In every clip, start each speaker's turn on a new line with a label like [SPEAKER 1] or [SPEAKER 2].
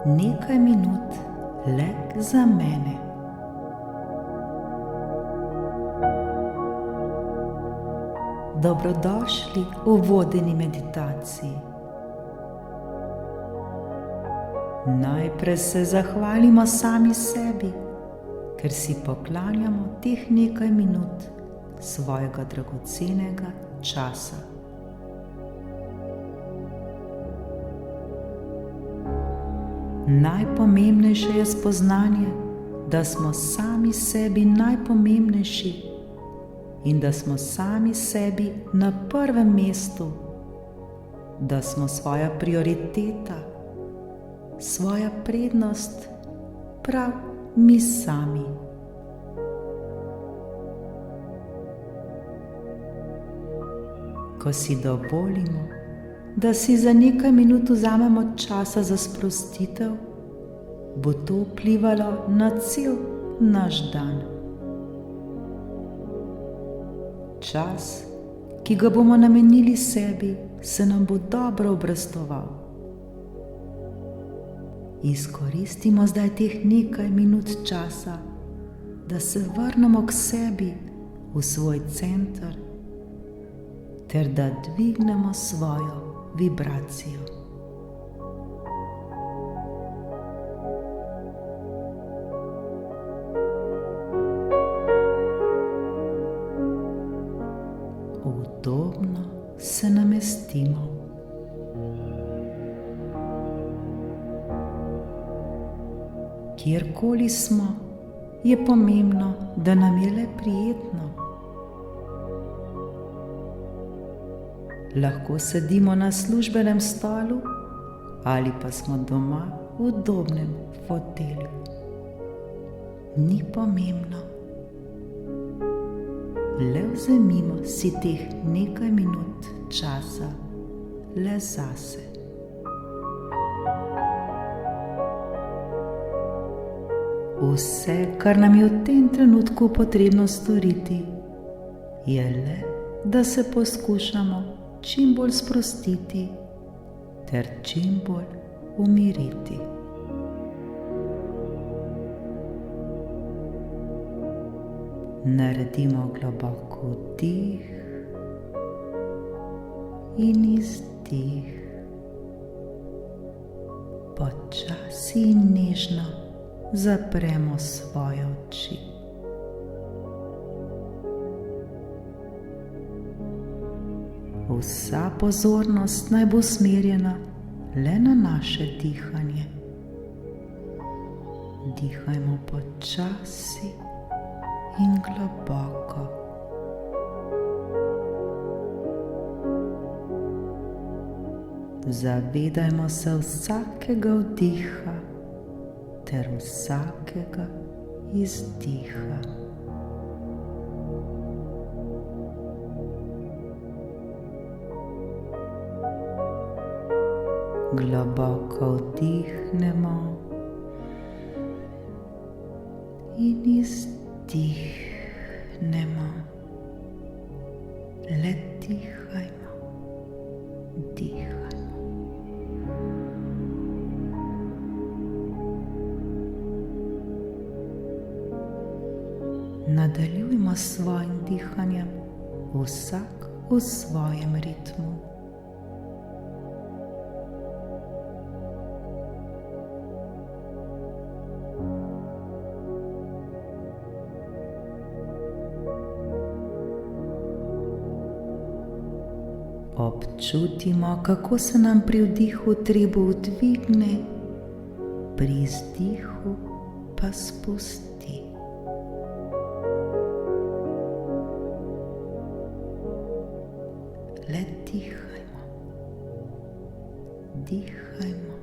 [SPEAKER 1] nekaj minut le za mene. Dobrodošli v vodeni meditaciji. Najprej se zahvalimo sami sebi, ker si poklanjamo teh nekaj minut svojega dragocenega časa. Najpomembnejše je spoznanje, da smo sami sebi najpomembnejši in da smo sami sebi na prvem mestu, da smo svoja prioriteta, svoja prednost, prav mi sami. Ko si dovolimo, da si za nekaj minut vzamemo časa za sprostitev, bo to vplivalo na cel naš dan. Čas, ki ga bomo namenili sebi, se nam bo dobro obrestoval. Izkoristimo zdaj teh nekaj minut časa, da se vrnemo k sebi, v svoj center, ter da dvignemo svojo vibracijo. Udobno se namestimo. Kjerkoli smo, je pomembno, da nam je le prijetno. Lahko sedimo na službenem stolu ali pa smo doma v udobnem fotelju. Ni pomembno. Le vzemimo si teh nekaj minut časa le zase. Vse, kar nam je v tem trenutku potrebno storiti, je le, da se poskušamo čim bolj sprostiti ter čim bolj umiriti. Naredimo globok vdih in izdih. Počasi in nežno zapremo svoje oči. Vsa pozornost naj bo usmerjena le na naše dihanje. Dihajmo počasi in globoko. Zavedajmo se vsakega vdiha ter vsakega izdiha. Globoko vdihnemo in izdihnemo. Le dihajmo, dihajmo. Nadaljujmo s svojim dihanjem, vsak v svojem ritmu. Občutimo, kako se nam pri vdihu trebuh dvigne, pri izdihu pa spusti. Le dihajmo, dihajmo,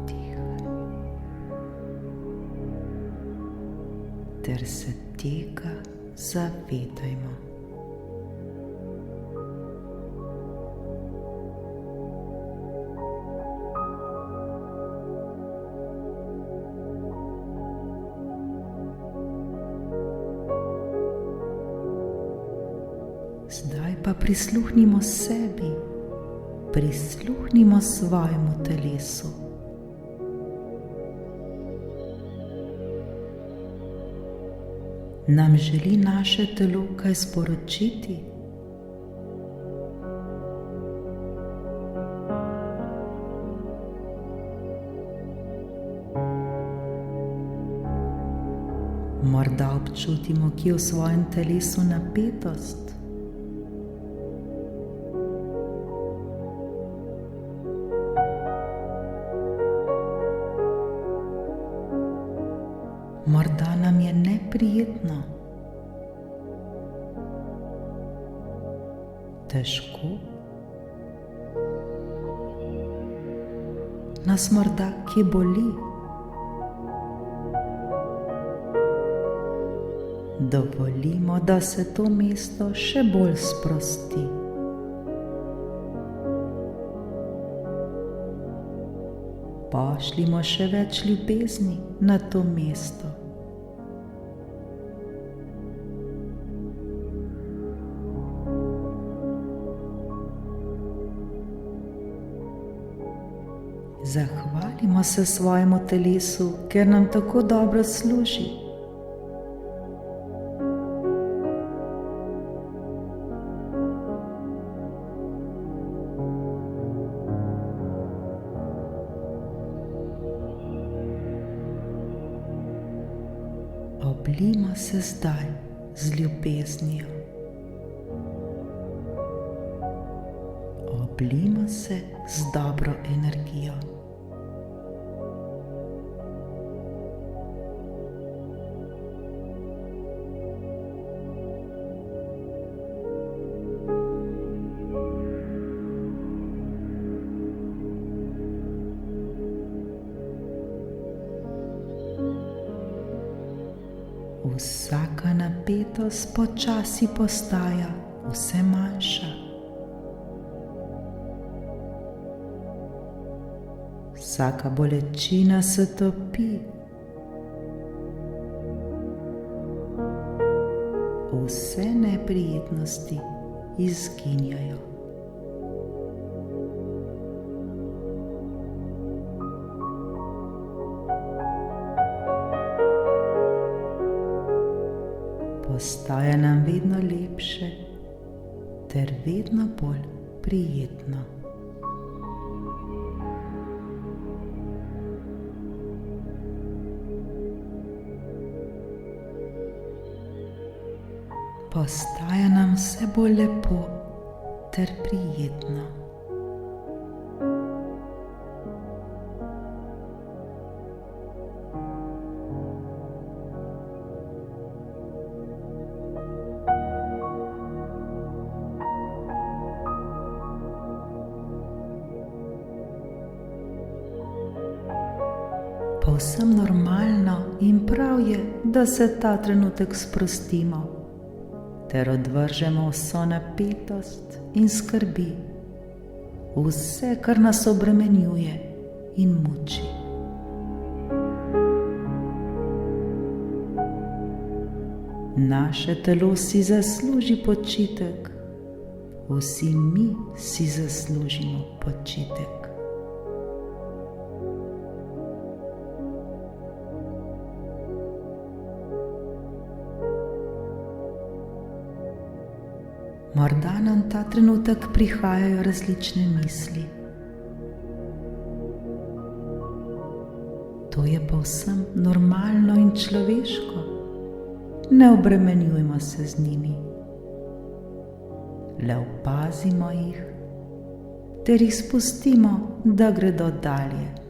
[SPEAKER 1] dihajmo. Ter se tega zavedajmo. Zdaj pa prisluhnimo sebi, prisluhnimo svojemu telesu. Nam želi naše telo kaj sporočiti? Morda občutimo kje v svojem telesu napetost? Morda nam je neprijetno, težko, nas morda kje boli. Dovolimo, da se to mesto še bolj sprosti. Pošljimo še več ljubezni na to mesto. Zahvalimo se svojemu telesu, ker nam tako dobro služi. Oblijmo se zdaj z ljubeznijo. Oblijmo se z dobro energijo. Vsaka napetost počasi postaja vse manjša. Vsaka bolečina se topi. Vse neprijetnosti izginjajo. Postaja nam vedno lepše ter vedno bolj prijetno. Postaja nam vse bolj lepo ter prijetno. Povsem normalno in prav je, da se ta trenutek sprostimo ter odvržemo vso napetost in skrbi, vse, kar nas obremenjuje in muči. Naše telo si zasluži počitek, vsi mi si zaslužimo počitek. Morda nam ta trenutek prihajajo različne misli. To je povsem normalno in človeško. Ne obremenjujmo se z njimi. Le opazimo jih ter jih spustimo, da gredo dalje.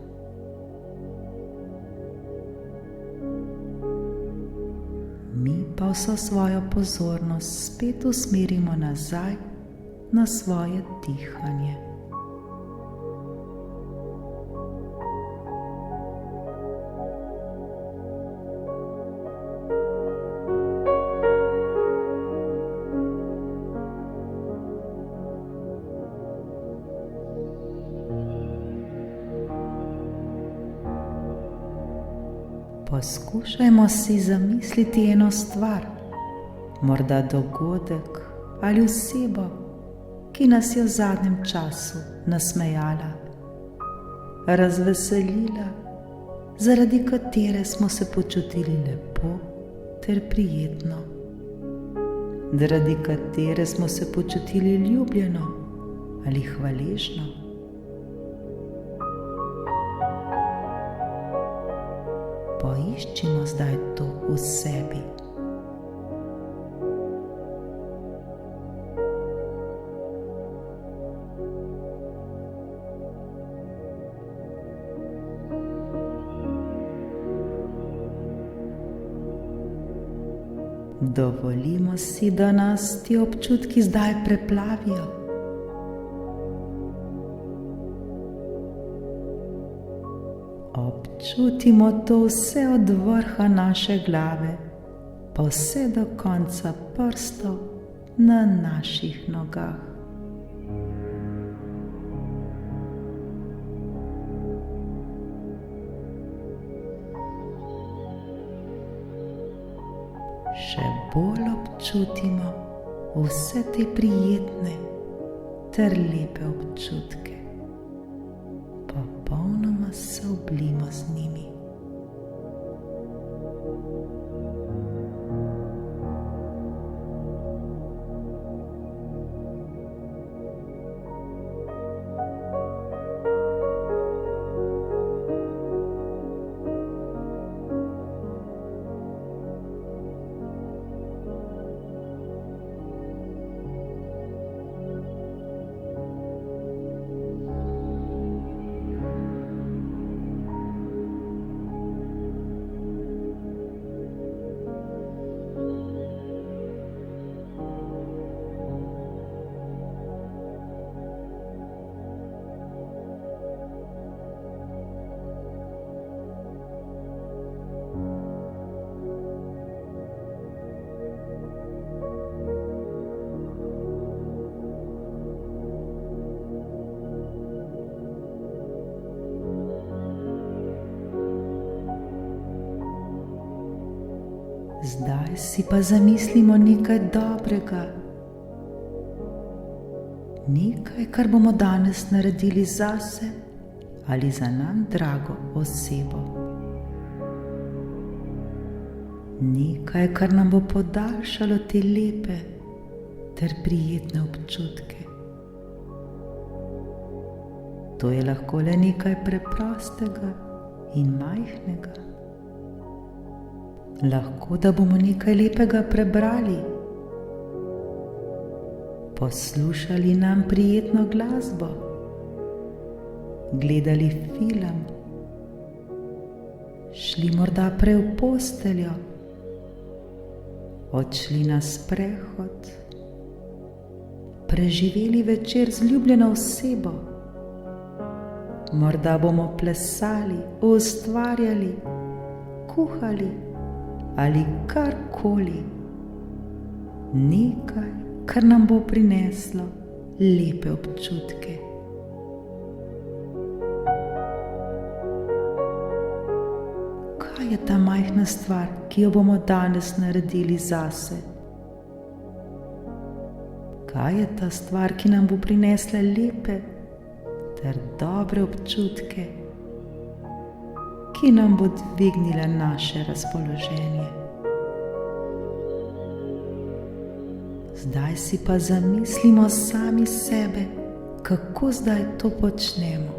[SPEAKER 1] Mi pa vso svojo pozornost spet usmerimo nazaj na svoje dihanje. Poskušajmo si zamisliti eno stvar, morda dogodek ali osebo, ki nas je v zadnjem času nasmejala, razveselila, zaradi katere smo se počutili lepo ter prijetno, zaradi katere smo se počutili ljubljeno ali hvaležno. Poiščimo zdaj to v sebi. Dovolimo si, da nas ti občutki zdaj preplavijo. Občutimo to vse od vrha naše glave, pa vse do konca prstov na naših nogah. Še bolj občutimo vse te prijetne ter lepe občutke. Popolnoma se oblimo z njimi. Zdaj si pa zamislimo nekaj dobrega, nekaj, kar bomo danes naredili zase ali za nam drago osebo. Nekaj, kar nam bo podaljšalo te lepe ter prijetne občutke. To je lahko le nekaj preprostega in majhnega. Lahko, da bomo nekaj lepega prebrali, poslušali nam prijetno glasbo, gledali film, šli morda prej v posteljo, odšli na sprehod, preživeli večer z ljubljeno osebo, morda bomo plesali, ustvarjali, kuhali ali karkoli, nekaj, kar nam bo prineslo lepe občutke. Kaj je ta majhna stvar, ki jo bomo danes naredili zase? Kaj je ta stvar, ki nam bo prinesla lepe ter dobre občutke, ki nam bo dvignila naše razpoloženje? Zdaj si pa zamislimo sami sebe, kako zdaj to počnemo.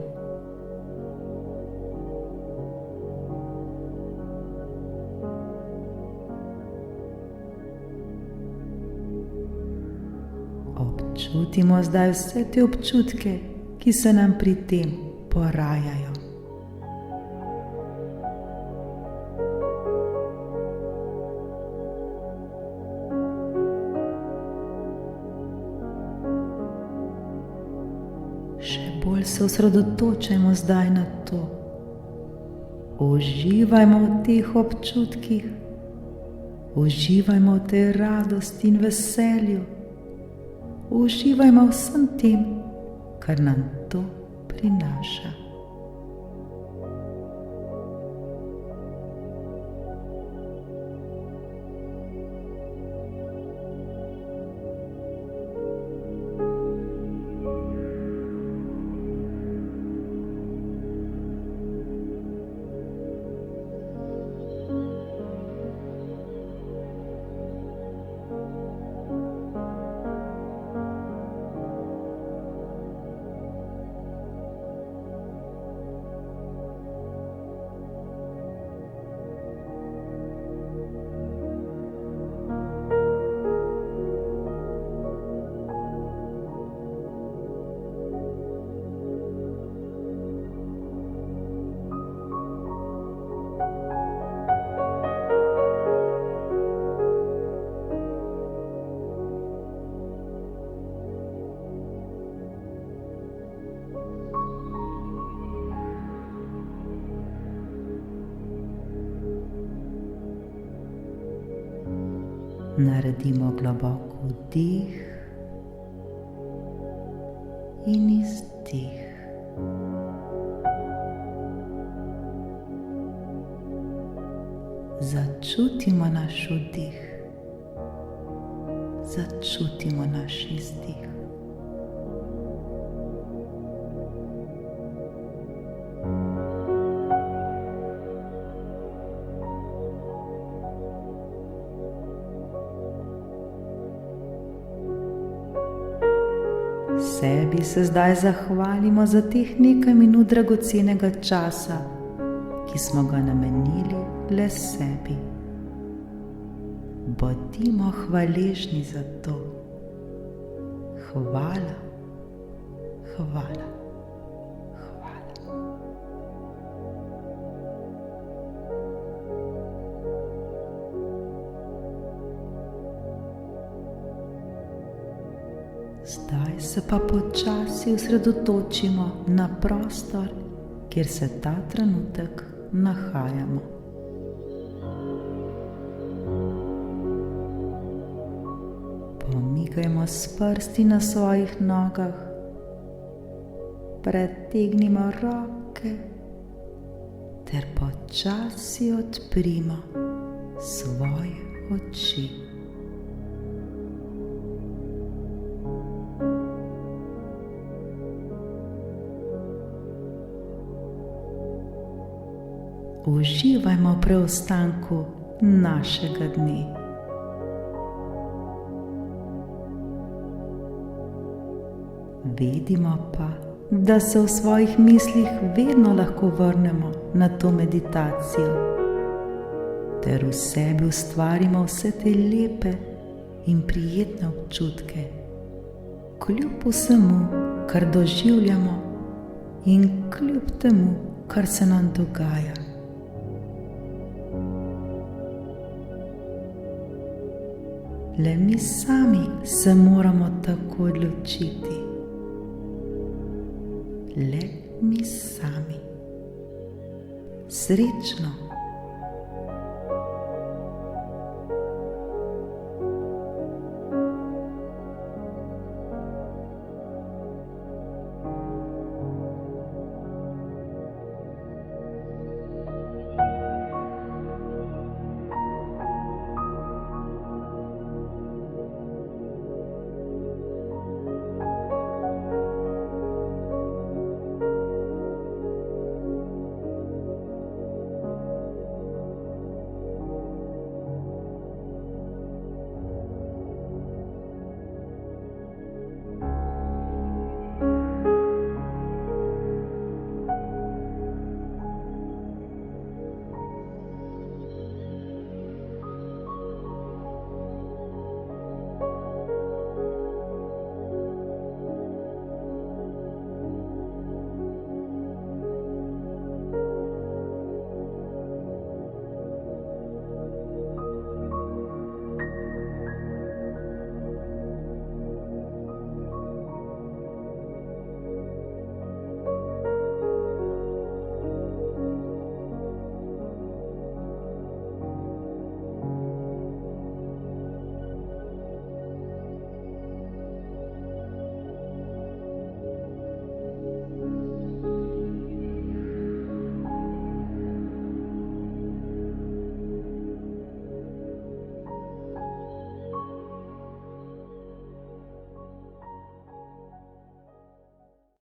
[SPEAKER 1] Občutimo zdaj vse te občutke, ki se nam pri tem porajajo. Še bolj se osredotočajmo zdaj na to. Uživajmo v teh občutkih, uživajmo v tej radosti in veselju, uživajmo vsem tem, kar nam to prinaša. Naredimo globok vdih in izdih. Začutimo naš vdih, začutimo naš izdih. Sebi se zdaj zahvalimo za teh nekaj minut dragocenega časa, ki smo ga namenili le sebi. Bodimo hvaležni za to. Hvala, hvala, hvala. Zdaj se pa počasi osredotočimo na prostor, kjer se ta trenutek nahajamo. Pomigajmo s prsti na svojih nogah, pretegnimo roke ter počasi odprimo svoje oči. Uživajmo v preostanku našega dne. Vedimo pa, da se v svojih mislih vedno lahko vrnemo na to meditacijo, ter v sebi ustvarimo vse te lepe in prijetne občutke, kljub vsemu, kar doživljamo in kljub temu, kar se nam dogaja. Le mi sami se moramo tako odločiti. Le mi sami. Srečno!